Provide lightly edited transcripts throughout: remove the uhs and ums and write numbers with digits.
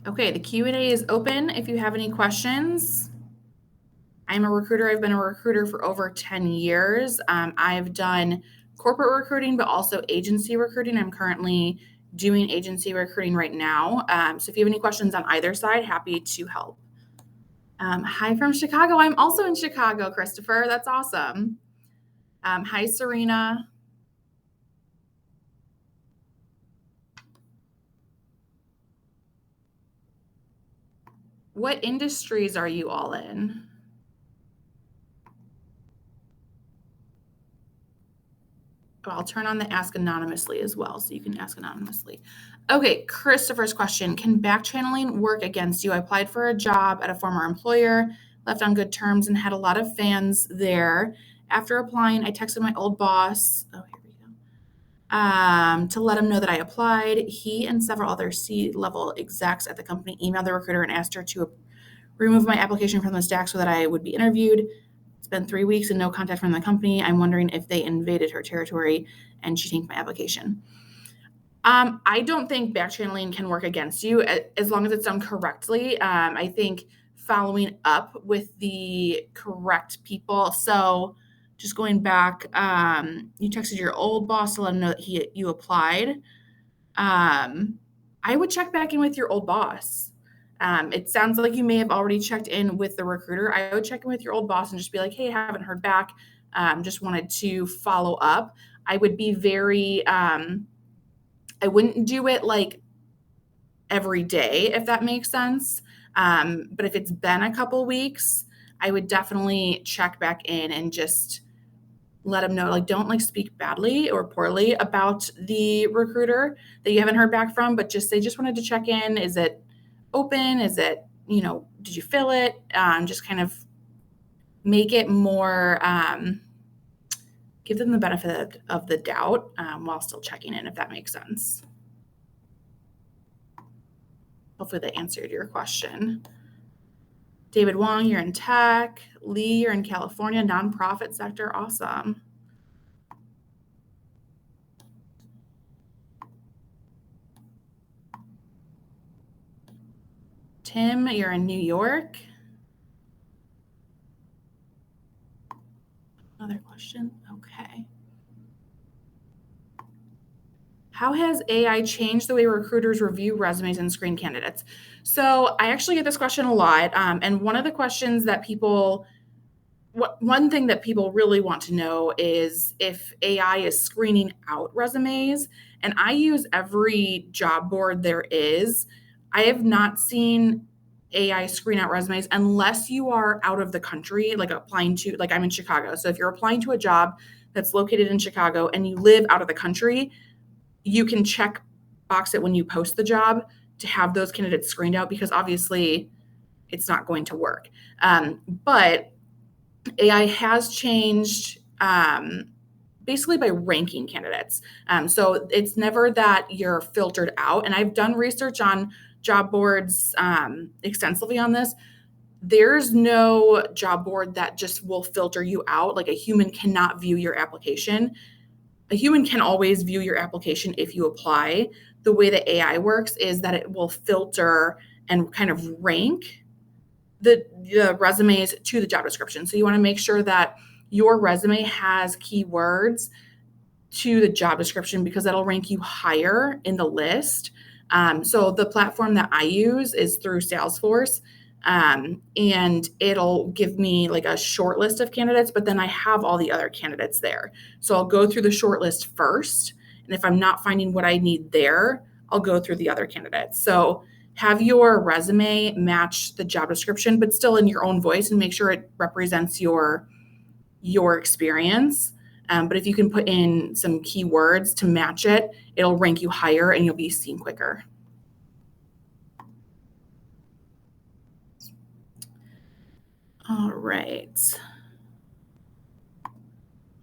Okay, the Q&A is open if you have any questions. I'm a recruiter. I've been a recruiter for over 10 years. I've done corporate recruiting, but also agency recruiting. I'm currently doing agency recruiting right now. So if you have any questions on either side, happy to help. Hi from Chicago. I'm also in Chicago, Christopher. That's awesome. Hi, Serena. What industries are you all in? I'll turn on the ask anonymously as well, so you can ask anonymously. Okay, Christopher's question. Can backchanneling work against you? I applied for a job at a former employer, left on good terms, and had a lot of fans there. After applying, I texted my old boss. Oh, here we go. To let him know that I applied. He and several other C-level execs at the company emailed the recruiter and asked her to remove my application from the stack so that I would be interviewed. It's been 3 weeks and no contact from the company. I'm wondering if they invaded her territory and she tanked my application. I don't think backchanneling can work against you as long as it's done correctly. I think following up with the correct people. So just going back, you texted your old boss to let him know that you applied. I would check back in with your old boss. It sounds like you may have already checked in with the recruiter. I would check in with your old boss and just be like, hey, I haven't heard back. Just wanted to follow up. I would be very, I wouldn't do it like every day, if that makes sense. But if it's been a couple weeks, I would definitely check back in and just let them know, like, don't like speak badly or poorly about the recruiter that you haven't heard back from, but just say, just wanted to check in. Is it open? Is it, did you fill it? Just kind of make it more, give them the benefit of the doubt while still checking in, if that makes sense. Hopefully that answered your question. David Wong, you're in tech. Lee, you're in California, nonprofit sector. Awesome. Tim, you're in New York. Another question. Okay. How has AI changed the way recruiters review resumes and screen candidates? So I actually get this question a lot. And one of the questions that one thing that people really want to know is if AI is screening out resumes. And I use every job board there is. I have not seen AI screen out resumes unless you are out of the country, like applying to, like I'm in Chicago. So if you're applying to a job that's located in Chicago and you live out of the country, you can check box it when you post the job to have those candidates screened out, because obviously it's not going to work. But AI has changed basically by ranking candidates. So it's never that you're filtered out. And I've done research on job boards extensively on this. There's no job board that just will filter you out. Like a human cannot view your application. A human can always view your application if you apply. The way that AI works is that it will filter and kind of rank the resumes to the job description. So you want to make sure that your resume has keywords to the job description, because that'll rank you higher in the list. So the platform that I use is through Salesforce. And it'll give me like a short list of candidates, but then I have all the other candidates there. So I'll go through the short list first. And if I'm not finding what I need there, I'll go through the other candidates. So have your resume match the job description, but still in your own voice, and make sure it represents your experience. But if you can put in some keywords to match it, it'll rank you higher and you'll be seen quicker. All right.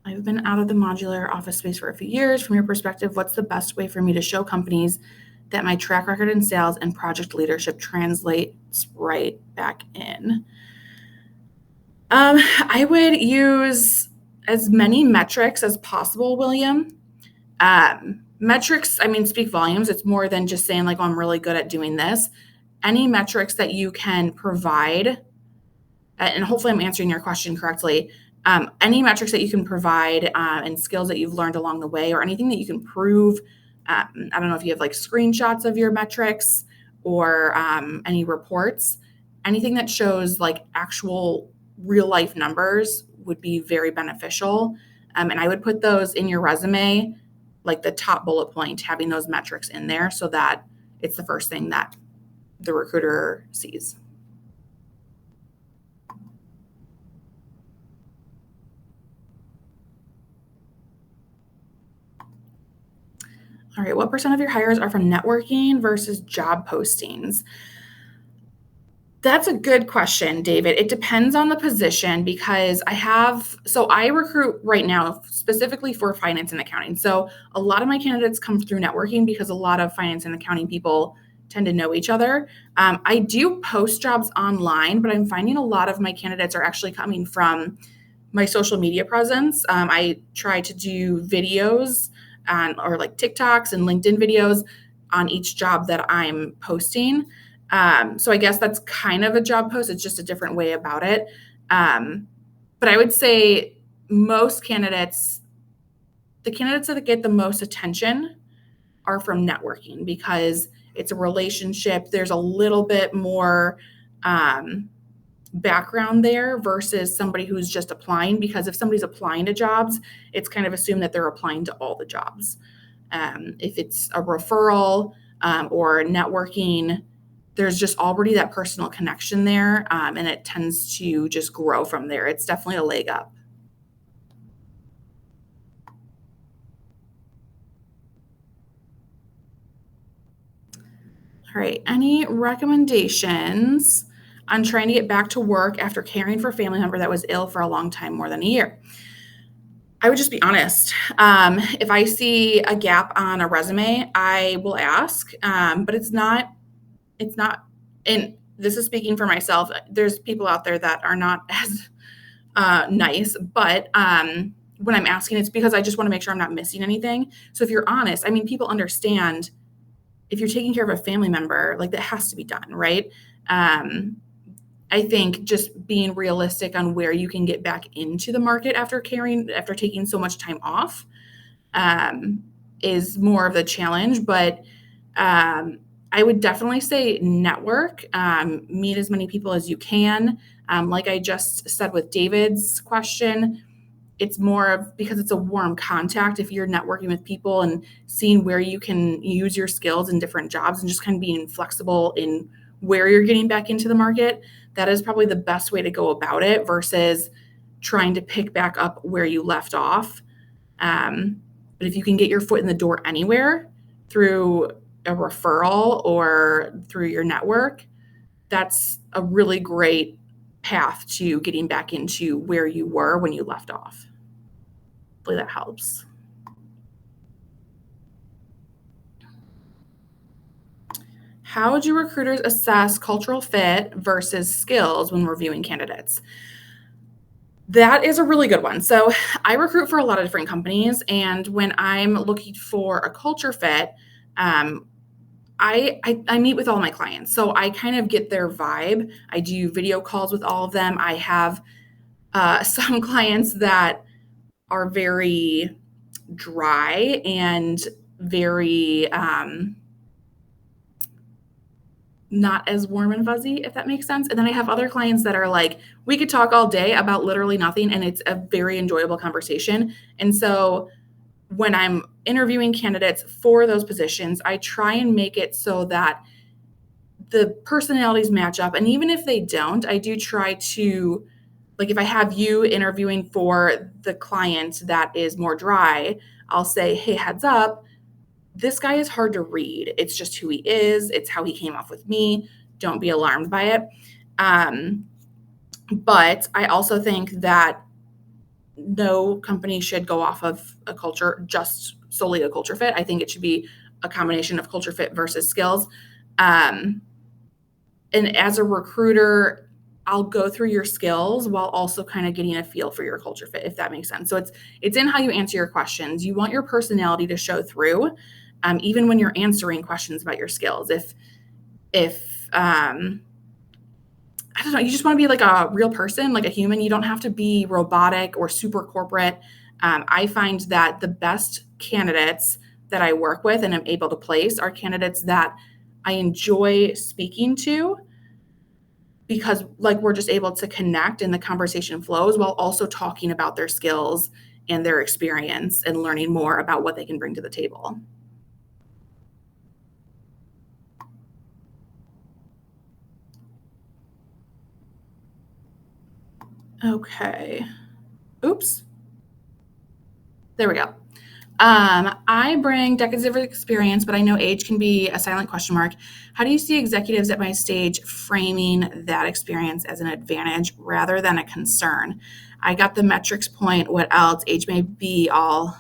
I've been out of the modular office space for a few years. From your perspective, what's the best way for me to show companies that my track record in sales and project leadership translates right back in? I would use as many metrics as possible, William. Metrics, speak volumes. It's more than just saying like, oh, I'm really good at doing this. any metrics that you can provide, and hopefully I'm answering your question correctly, any metrics that you can provide and skills that you've learned along the way, or anything that you can prove. I don't know if you have like screenshots of your metrics or any reports, anything that shows like actual real life numbers would be very beneficial. And I would put those in your resume, like the top bullet point, having those metrics in there so that it's the first thing that the recruiter sees. All right, what percent of your hires are from networking versus job postings? That's a good question, David. It depends on the position because I recruit right now specifically for finance and accounting. So a lot of my candidates come through networking because a lot of finance and accounting people tend to know each other. I do post jobs online, but I'm finding a lot of my candidates are actually coming from my social media presence. I try to do videos or like TikToks and LinkedIn videos on each job that I'm posting. So I guess that's kind of a job post. It's just a different way about it. But I would say the candidates that get the most attention are from networking because it's a relationship. There's a little bit more background there versus somebody who's just applying, because if somebody's applying to jobs, it's kind of assumed that they're applying to all the jobs. If it's a referral or networking, there's just already that personal connection there, and it tends to just grow from there. It's definitely a leg up. All right, any recommendations on trying to get back to work after caring for a family member that was ill for a long time, more than a year? I would just be honest. If I see a gap on a resume, I will ask, but it's not, and this is speaking for myself. There's people out there that are not as nice, but when I'm asking, it's because I just want to make sure I'm not missing anything. So if you're honest, I mean, people understand if you're taking care of a family member, like that has to be done, right? I think just being realistic on where you can get back into the market after taking so much time off is more of the challenge. But I would definitely say network, meet as many people as you can. Like I just said with David's question, it's more of because it's a warm contact. If you're networking with people and seeing where you can use your skills in different jobs and just kind of being flexible in where you're getting back into the market, that is probably the best way to go about it versus trying to pick back up where you left off. But if you can get your foot in the door anywhere through a referral or through your network, that's a really great path to getting back into where you were when you left off. Hopefully that helps. How do recruiters assess cultural fit versus skills when reviewing candidates? That is a really good one. So I recruit for a lot of different companies, and when I'm looking for a culture fit, I meet with all my clients. So I kind of get their vibe. I do video calls with all of them. I have some clients that are very dry and very not as warm and fuzzy, if that makes sense. And then I have other clients that are like, we could talk all day about literally nothing, and it's a very enjoyable conversation. And so when I'm interviewing candidates for those positions, I try and make it so that the personalities match up. And even if they don't, I do try to, like, if I have you interviewing for the client that is more dry, I'll say, hey, heads up, this guy is hard to read. It's just who he is. It's how he came off with me. Don't be alarmed by it. But I also think that no company should go off of a culture, just solely a culture fit. I think it should be a combination of culture fit versus skills. And as a recruiter, I'll go through your skills while also kind of getting a feel for your culture fit, if that makes sense. So it's in how you answer your questions. You want your personality to show through, even when you're answering questions about your skills. If I don't know, you just want to be like a real person, like a human. You don't have to be robotic or super corporate. I find that the best candidates that I work with and am able to place are candidates that I enjoy speaking to, because like we're just able to connect and the conversation flows while also talking about their skills and their experience and learning more about what they can bring to the table. Okay. Oops. There we go. I bring decades of experience, but I know age can be a silent question mark. How do you see executives at my stage framing that experience as an advantage rather than a concern? I got the metrics point. What else? Age may be all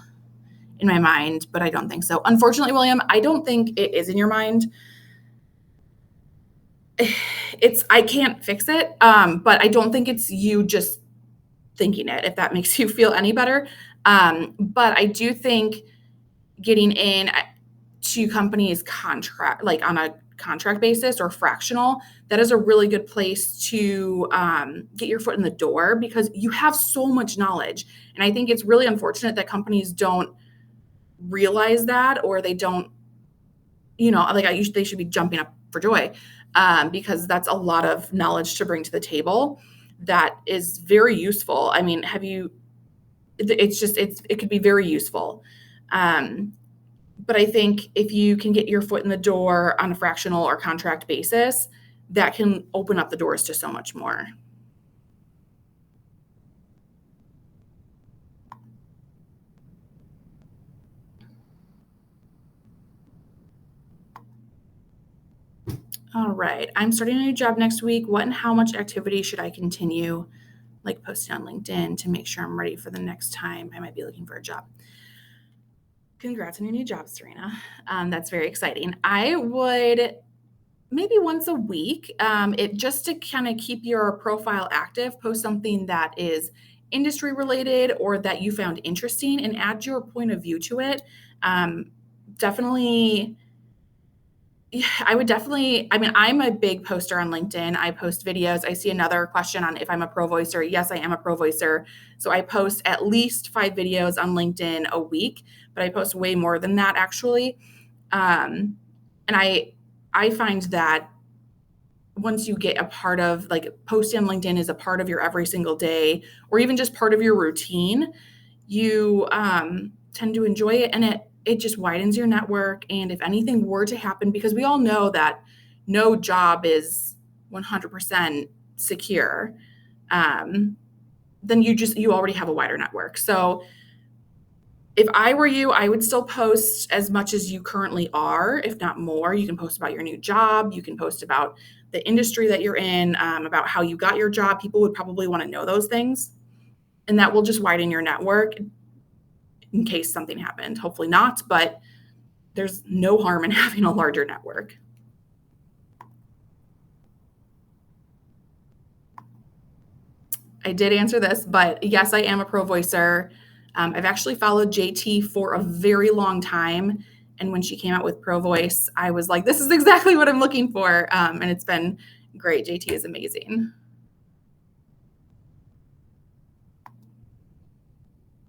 in my mind, but I don't think so. Unfortunately, William, I don't think it is in your mind. I can't fix it, but I don't think it's you just thinking it, if that makes you feel any better. But I do think getting in to companies contract, like on a contract basis or fractional, that is a really good place to get your foot in the door, because you have so much knowledge. And I think it's really unfortunate that companies don't realize that, or they don't, they should be jumping up for joy, because that's a lot of knowledge to bring to the table that is very useful. I mean, it could be very useful. But I think if you can get your foot in the door on a fractional or contract basis, that can open up the doors to so much more. All right. I'm starting a new job next week. What and how much activity should I continue, like posting on LinkedIn, to make sure I'm ready for the next time I might be looking for a job? Congrats on your new job, Serena. That's very exciting. I would maybe once a week, it just to kind of keep your profile active, post something that is industry related or that you found interesting and add your point of view to it. Definitely, yeah, I mean, I'm a big poster on LinkedIn. I post videos. I see another question on if I'm a pro voicer. Yes, I am a pro voicer. So I post at least 5 videos on LinkedIn a week, but I post way more than that actually. And I find that once you get a part of, like, posting on LinkedIn is a part of your every single day, or even just part of your routine, you tend to enjoy it, and it just widens your network. And if anything were to happen, because we all know that no job is 100% secure, then you already have a wider network. So if I were you, I would still post as much as you currently are, if not more. You can post about your new job. You can post about the industry that you're in, about how you got your job. People would probably want to know those things. And that will just widen your network in case something happened. Hopefully not, but there's no harm in having a larger network. I did answer this, but yes, I am a pro voicer. I've actually followed JT for a very long time. And when she came out with Pro Voice, I was like, this is exactly what I'm looking for. And it's been great. JT is amazing.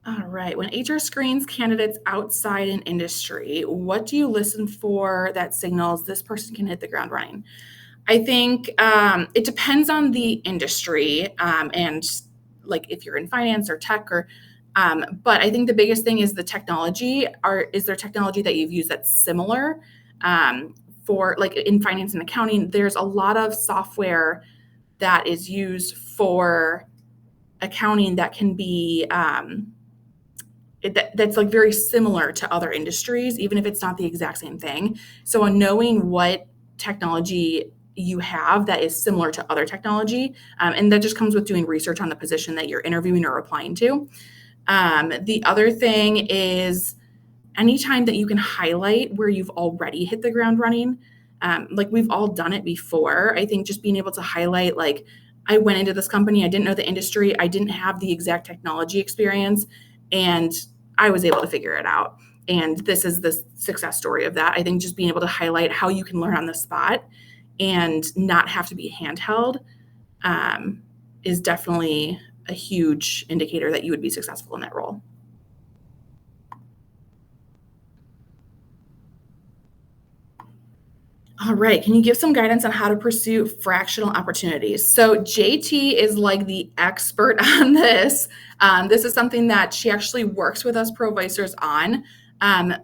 All right. When HR screens candidates outside an industry, what do you listen for that signals this person can hit the ground running? I think it depends on the industry, and like if you're in finance or tech or, but I think the biggest thing is the technology. Is there technology that you've used that's similar? For like in finance and accounting, there's a lot of software that is used for accounting that can be that's like very similar to other industries, even if it's not the exact same thing. So knowing what technology you have that is similar to other technology, and that just comes with doing research on the position that you're interviewing or applying to. The other thing is anytime that you can highlight where you've already hit the ground running, like we've all done it before. I think just being able to highlight, like, I went into this company, I didn't know the industry, I didn't have the exact technology experience, and I was able to figure it out. And this is the success story of that. I think just being able to highlight how you can learn on the spot and not have to be handheld is definitely a huge indicator that you would be successful in that role. All right. Can you give some guidance on how to pursue fractional opportunities? So JT is like the expert on this. This is something that she actually works with us provisors on. I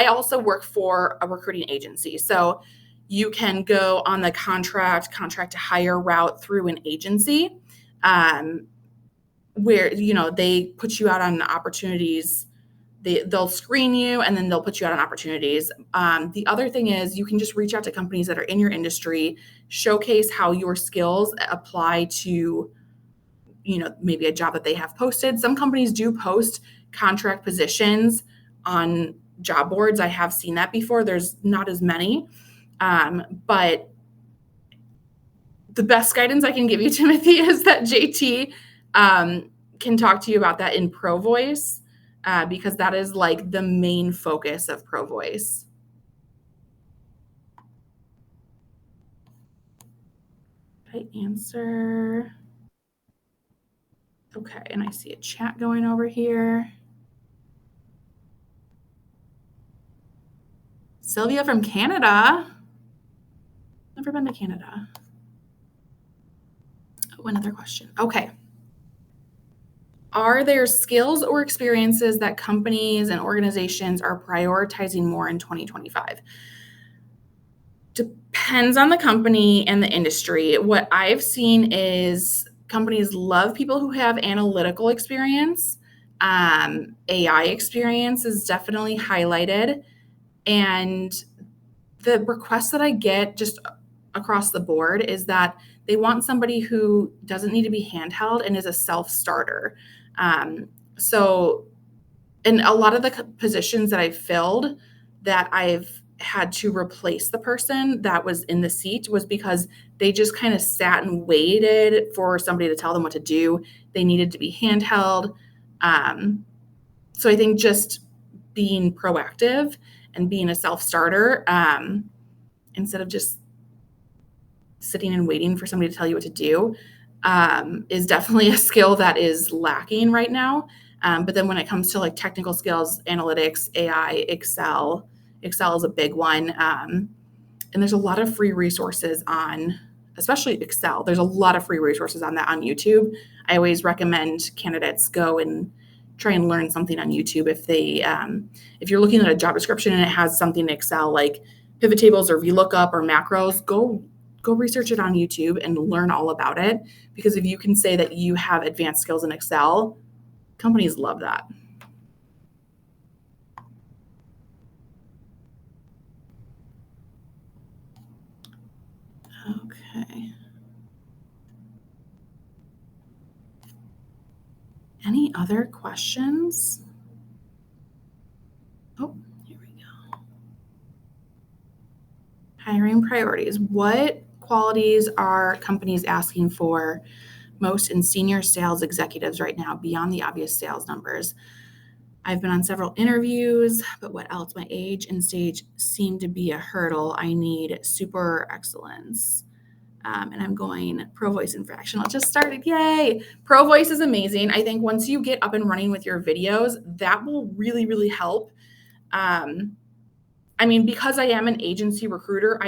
also work for a recruiting agency. So you can go on the contract to hire route through an agency, where, they put you out on opportunities. They'll screen you and then they'll put you out on opportunities. The other thing is you can just reach out to companies that are in your industry, showcase how your skills apply to, maybe a job that they have posted. Some companies do post contract positions on job boards. I have seen that before. There's not as many. But the best guidance I can give you, Timothy, is that JT can talk to you about that in Pro Voice, because that is like the main focus of Pro Voice. Did I answer? Okay, and I see a chat going over here. Sylvia from Canada. Never been to Canada. Oh, another question. Okay. Are there skills or experiences that companies and organizations are prioritizing more in 2025? Depends on the company and the industry. What I've seen is companies love people who have analytical experience. AI experience is definitely highlighted. And the request that I get just across the board is that they want somebody who doesn't need to be handheld and is a self-starter. So in a lot of the positions that I've filled that I've had to replace the person that was in the seat was because they just kind of sat and waited for somebody to tell them what to do. They needed to be handheld. So I think just being proactive and being a self-starter, instead of just sitting and waiting for somebody to tell you what to do, is definitely a skill that is lacking right now. But then when it comes to like technical skills, analytics, AI, Excel is a big one. And there's a lot of free resources on, especially Excel. There's a lot of free resources on that on YouTube. I always recommend candidates go and try and learn something on YouTube. If you're looking at a job description and it has something in Excel like pivot tables or VLOOKUP or macros, go research it on YouTube and learn all about it. Because if you can say that you have advanced skills in Excel, companies love that. Okay. Any other questions? Oh, here we go. Hiring priorities. What qualities are companies asking for most in senior sales executives right now beyond the obvious sales numbers? I've been on several interviews, but what else? My age and stage seem to be a hurdle. I need super excellence. And I'm going Pro Voice and Fractional. It just started. Yay. Pro Voice is amazing. I think once you get up and running with your videos, that will really, really help. Because I am an agency recruiter,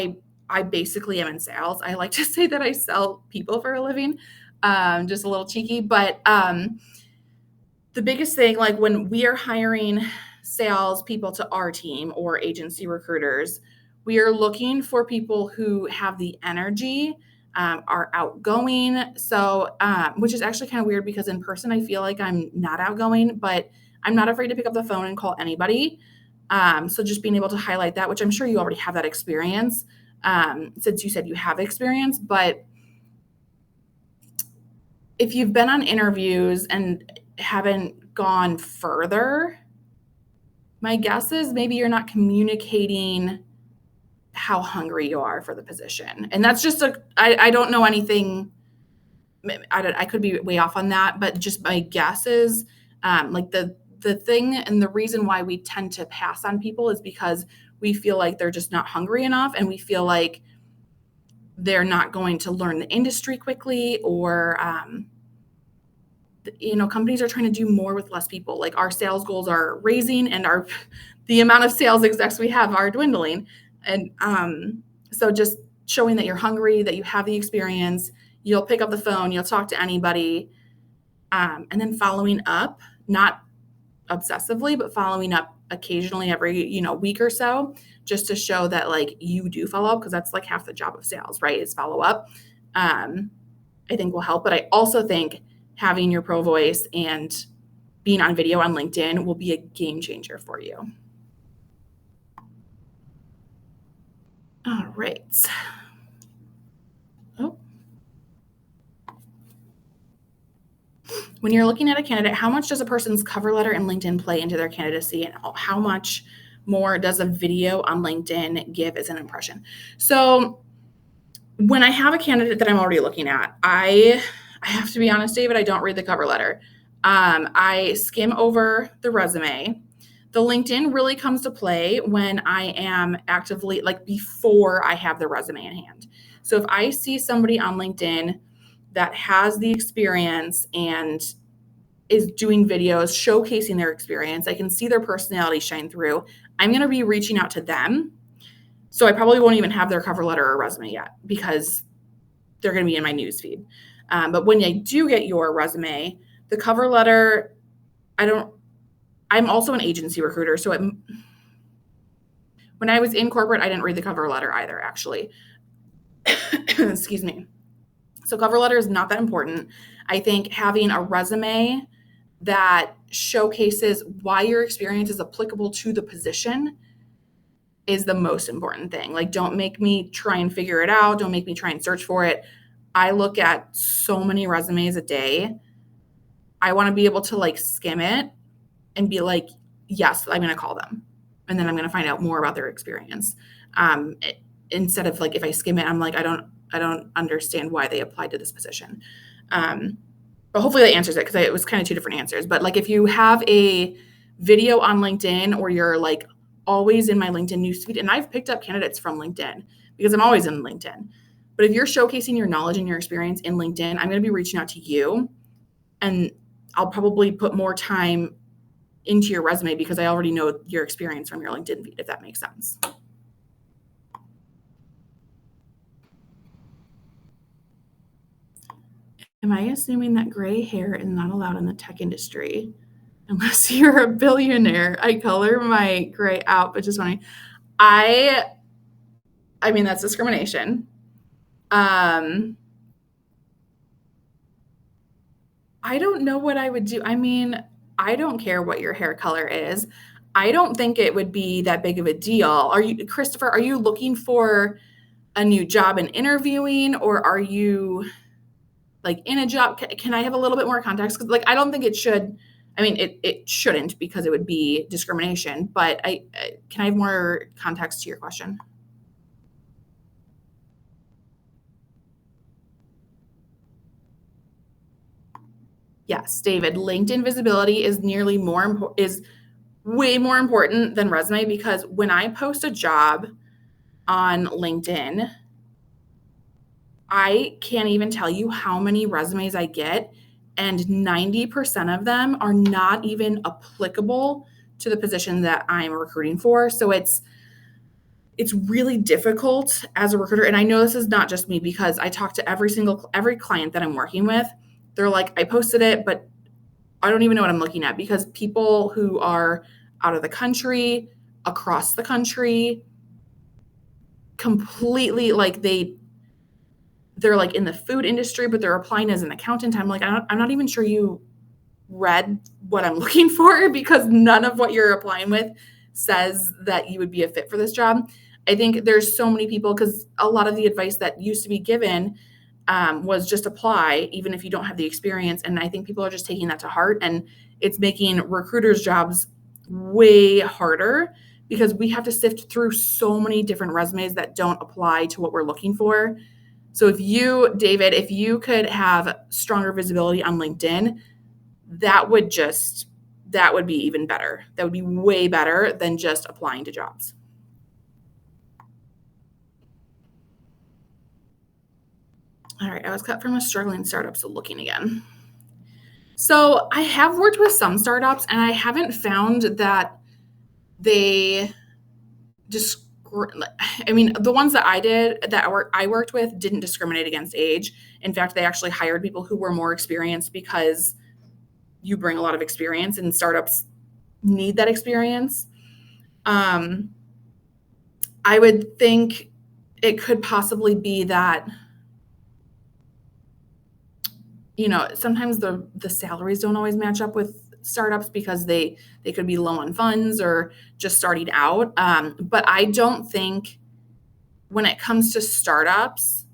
I basically am in sales. I like to say that I sell people for a living, just a little cheeky. But the biggest thing, like when we are hiring sales people to our team or agency recruiters, we are looking for people who have the energy, are outgoing. So, which is actually kind of weird because in person, I feel like I'm not outgoing, but I'm not afraid to pick up the phone and call anybody. So just being able to highlight that, which I'm sure you already have that experience, since you said you have experience, but if you've been on interviews and haven't gone further, my guess is maybe you're not communicating how hungry you are for the position. And that's just I don't know anything. I could be way off on that, but just my guess is like the thing and the reason why we tend to pass on people is because we feel like they're just not hungry enough, and we feel like they're not going to learn the industry quickly, or companies are trying to do more with less people. Like our sales goals are raising, and the amount of sales execs we have are dwindling. And so just showing that you're hungry, that you have the experience, you'll pick up the phone, you'll talk to anybody, and then following up, not obsessively, but following up occasionally every week or so, just to show that like you do follow up, because that's like half the job of sales, right? Is follow up. I think will help. But I also think having your pro voice and being on video on LinkedIn will be a game changer for you. All right. Oh. When you're looking at a candidate, how much does a person's cover letter and LinkedIn play into their candidacy, and how much more does a video on LinkedIn give as an impression? So when I have a candidate that I'm already looking at, I have to be honest, David, I don't read the cover letter. I skim over the resume. The LinkedIn really comes to play when I am actively, like before I have the resume in hand. So if I see somebody on LinkedIn that has the experience and is doing videos showcasing their experience, I can see their personality shine through. I'm going to be reaching out to them. So I probably won't even have their cover letter or resume yet, because they're going to be in my newsfeed. But when I do get your resume, the cover letter, I'm also an agency recruiter. So when I was in corporate, I didn't read the cover letter either, actually. Excuse me. So cover letter is not that important. I think having a resume that showcases why your experience is applicable to the position is the most important thing. Like, don't make me try and figure it out. Don't make me try and search for it. I look at so many resumes a day. I want to be able to like skim it and be like, yes, I'm going to call them. And then I'm going to find out more about their experience. Instead of like, if I skim it, I'm like, I don't understand why they applied to this position. But hopefully that answers it, because it was kind of two different answers. But like, if you have a video on LinkedIn, or you're like always in my LinkedIn newsfeed, and I've picked up candidates from LinkedIn because I'm always in LinkedIn. But if you're showcasing your knowledge and your experience in LinkedIn, I'm going to be reaching out to you, and I'll probably put more time into your resume because I already know your experience from your LinkedIn feed, if that makes sense. Am I assuming that gray hair is not allowed in the tech industry unless you're a billionaire? I color my gray out, but just funny. I mean, that's discrimination. I don't know what I would do. I mean, I don't care what your hair color is. I don't think it would be that big of a deal. Christopher, are you looking for a new job and interviewing, or are you like in a job? Can I have a little bit more context? Because like, I don't think it should. I mean, it shouldn't, because it would be discrimination. But can I have more context to your question? Yes, David. LinkedIn visibility is way more important than resume, because when I post a job on LinkedIn, I can't even tell you how many resumes I get, and 90% of them are not even applicable to the position that I'm recruiting for. So it's really difficult as a recruiter. And I know this is not just me, because I talk to every client that I'm working with. They're like, I posted it, but I don't even know what I'm looking at, because people who are out of the country, across the country, completely like they're like in the food industry, but they're applying as an accountant. I'm like, I'm not even sure you read what I'm looking for, because none of what you're applying with says that you would be a fit for this job. I think there's so many people, because a lot of the advice that used to be given was just apply, even if you don't have the experience. And I think people are just taking that to heart, and it's making recruiters' jobs way harder, because we have to sift through so many different resumes that don't apply to what we're looking for. So David, if you could have stronger visibility on LinkedIn, that would be even better. That would be way better than just applying to jobs. All right, I was cut from a struggling startup, so looking again. So I have worked with some startups, and I haven't found that they just. I mean, the ones that I worked with didn't discriminate against age. In fact, they actually hired people who were more experienced because you bring a lot of experience, and startups need that experience. I would think it could possibly be that, sometimes the salaries don't always match up with startups because they could be low on funds or just starting out. But I don't think when it comes to startups,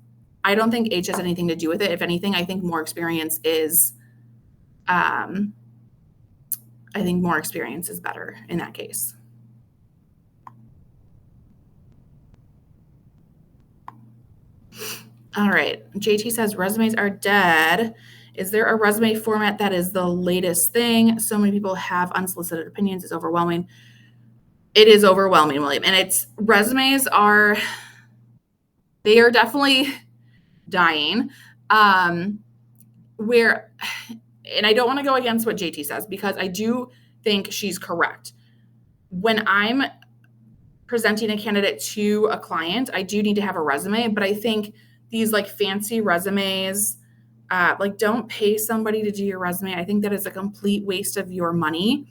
I don't think age has anything to do with it. If anything, I think more experience is um, better in that case. All right. JT says resumes are dead. Is there a resume format that is the latest thing? So many people have unsolicited opinions. It's overwhelming. It is overwhelming, William. And they are definitely dying. Where, and I don't want to go against what JT says because I do think she's correct. When I'm presenting a candidate to a client, I do need to have a resume, but I think these like fancy resumes, don't pay somebody to do your resume. I think that is a complete waste of your money.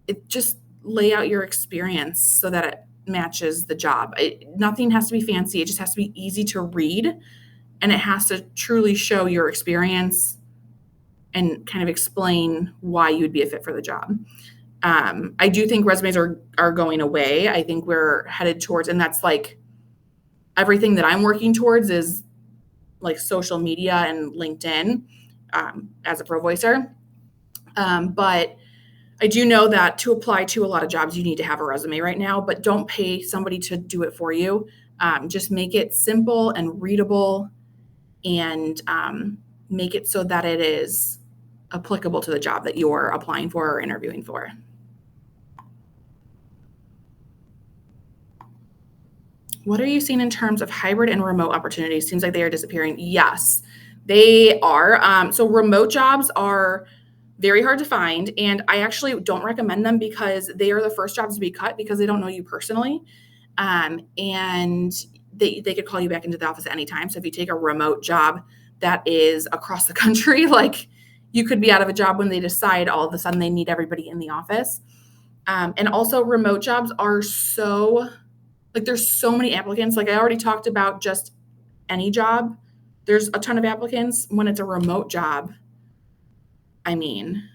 It just lay out your experience so that it matches the job. Nothing has to be fancy. It just has to be easy to read, and it has to truly show your experience and kind of explain why you would be a fit for the job. I do think resumes are going away. I think we're headed towards, and that's like everything that I'm working towards is like social media and LinkedIn as a pro voicer. But I do know that to apply to a lot of jobs, you need to have a resume right now, but don't pay somebody to do it for you. Just make it simple and readable, and make it so that it is applicable to the job that you're applying for or interviewing for. What are you seeing in terms of hybrid and remote opportunities? Seems like they are disappearing. Yes, they are. So remote jobs are very hard to find, and I actually don't recommend them because they are the first jobs to be cut because they don't know you personally, and they could call you back into the office at any time. So if you take a remote job that is across the country, like you could be out of a job when they decide all of a sudden they need everybody in the office. And also remote jobs are so, like there's so many applicants. Like I already talked about just any job. There's a ton of applicants. When it's a remote job, I mean,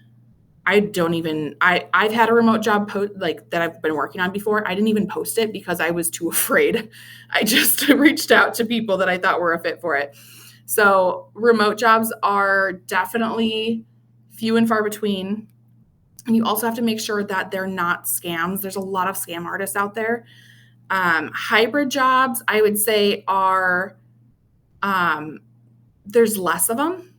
I've had a remote job like that I've been working on before. I didn't even post it because I was too afraid. I just reached out to people that I thought were a fit for it. So remote jobs are definitely few and far between. And you also have to make sure that they're not scams. There's a lot of scam artists out there. Hybrid jobs, I would say, are there's less of them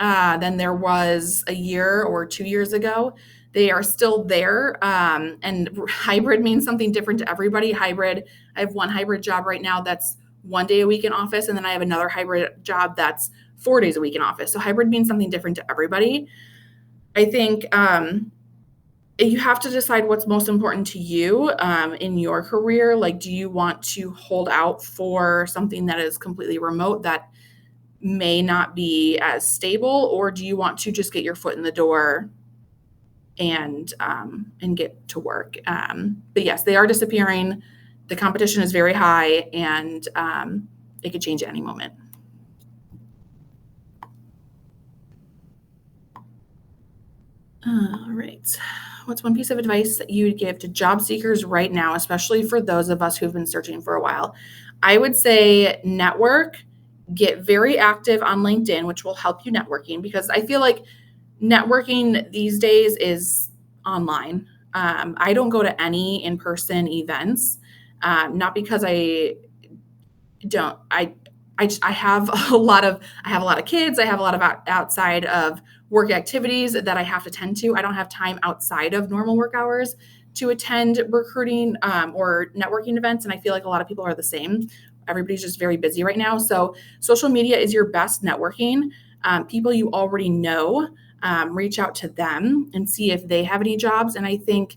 than there was a year or 2 years ago. They are still there. And hybrid means something different to everybody. I have one hybrid job right now that's 1 day a week in office. And then I have another hybrid job that's 4 days a week in office. So hybrid means something different to everybody. I think you have to decide what's most important to you in your career. Like, do you want to hold out for something that is completely remote that may not be as stable, or do you want to just get your foot in the door and get to work? But yes, they are disappearing. The competition is very high, and it could change at any moment. All right. What's one piece of advice that you would give to job seekers right now, especially for those of us who've been searching for a while? I would say network, get very active on LinkedIn, which will help you networking, because I feel like networking these days is online. I don't go to any in-person events, not because I don't. I have a lot of kids. I have a lot of outside of work activities that I have to tend to. I don't have time outside of normal work hours to attend recruiting or networking events, and I feel like a lot of people are the same. everybody's just very busy right now. So social media is your best networking. People you already know, reach out to them and see if they have any jobs. And I think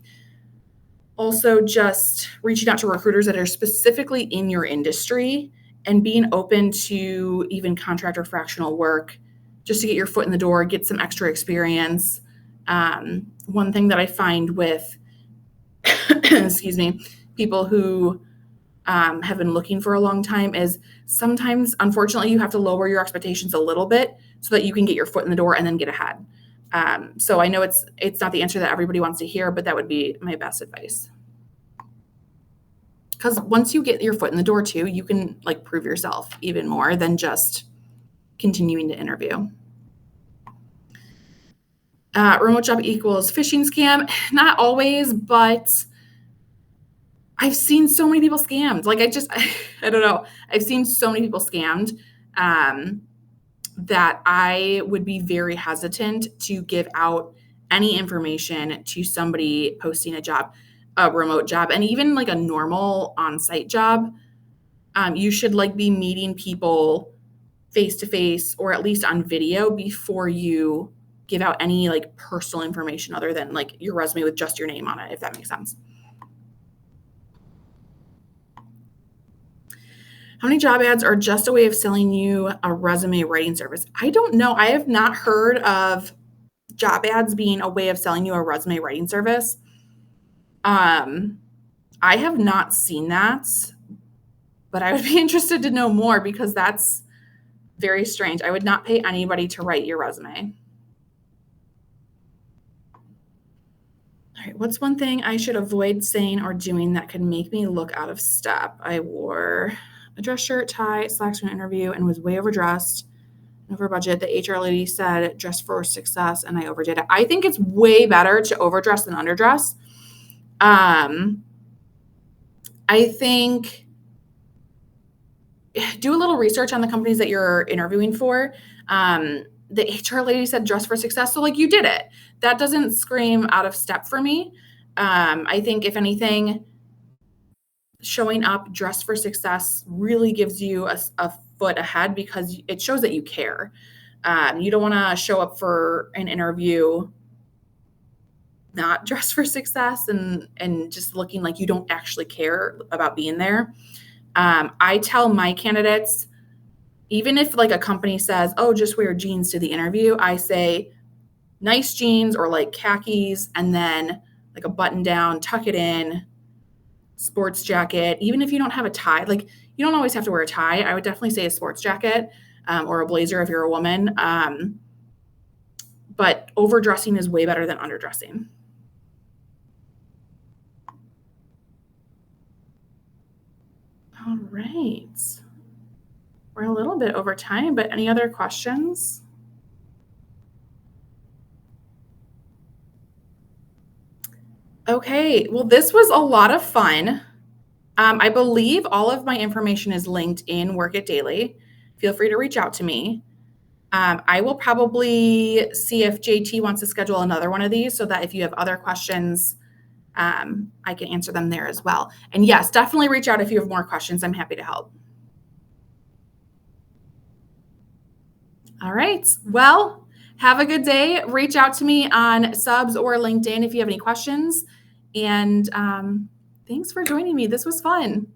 also just reaching out to recruiters that are specifically in your industry and being open to even contract or fractional work just to get your foot in the door, get some extra experience. One thing that I find with, excuse me, people who have been looking for a long time is sometimes, unfortunately, you have to lower your expectations a little bit so that you can get your foot in the door and then get ahead. So I know it's not the answer that everybody wants to hear, but that would be my best advice. Because once you get your foot in the door too, you can like prove yourself even more than just continuing to interview. Remote job equals phishing scam. Not always, but I've seen so many people scammed. Like I don't know. I've seen so many people scammed that I would be very hesitant to give out any information to somebody posting a remote job, and even like a normal on-site job. You should like be meeting people face to face or at least on video before you give out any like personal information other than like your resume with just your name on it, if that makes sense. How many job ads are just a way of selling you a resume writing service? I don't know. I have not heard of job ads being a way of selling you a resume writing service. I have not seen that, but I would be interested to know more because that's very strange. I would not pay anybody to write your resume. All right, what's one thing I should avoid saying or doing that could make me look out of step? I wore a dress shirt, tie, slacks for an interview, and was way overdressed, over budget. The HR lady said dress for success, and I overdid it. I think it's way better to overdress than underdress. I think do a little research on the companies that you're interviewing for. The HR lady said dress for success. So like you did it. That doesn't scream out of step for me. I think if anything, showing up dressed for success really gives you a foot ahead because it shows that you care. You don't want to show up for an interview not dressed for success and just looking like you don't actually care about being there. I tell my candidates, even if like a company says, oh, just wear jeans to the interview, I say nice jeans or like khakis and then like a button down, tuck it in, sports jacket. Even if you don't have a tie, like you don't always have to wear a tie. I would definitely say a sports jacket or a blazer if you're a woman. But overdressing is way better than underdressing. All right. We're a little bit over time, but any other questions? Okay, well, this was a lot of fun. I believe all of my information is linked in Work It Daily. Feel free to reach out to me. I will probably see if JT wants to schedule another one of these so that if you have other questions, I can answer them there as well. And yes, definitely reach out if you have more questions. I'm happy to help. All right. Well, have a good day. Reach out to me on Subs or LinkedIn if you have any questions. And thanks for joining me. This was fun.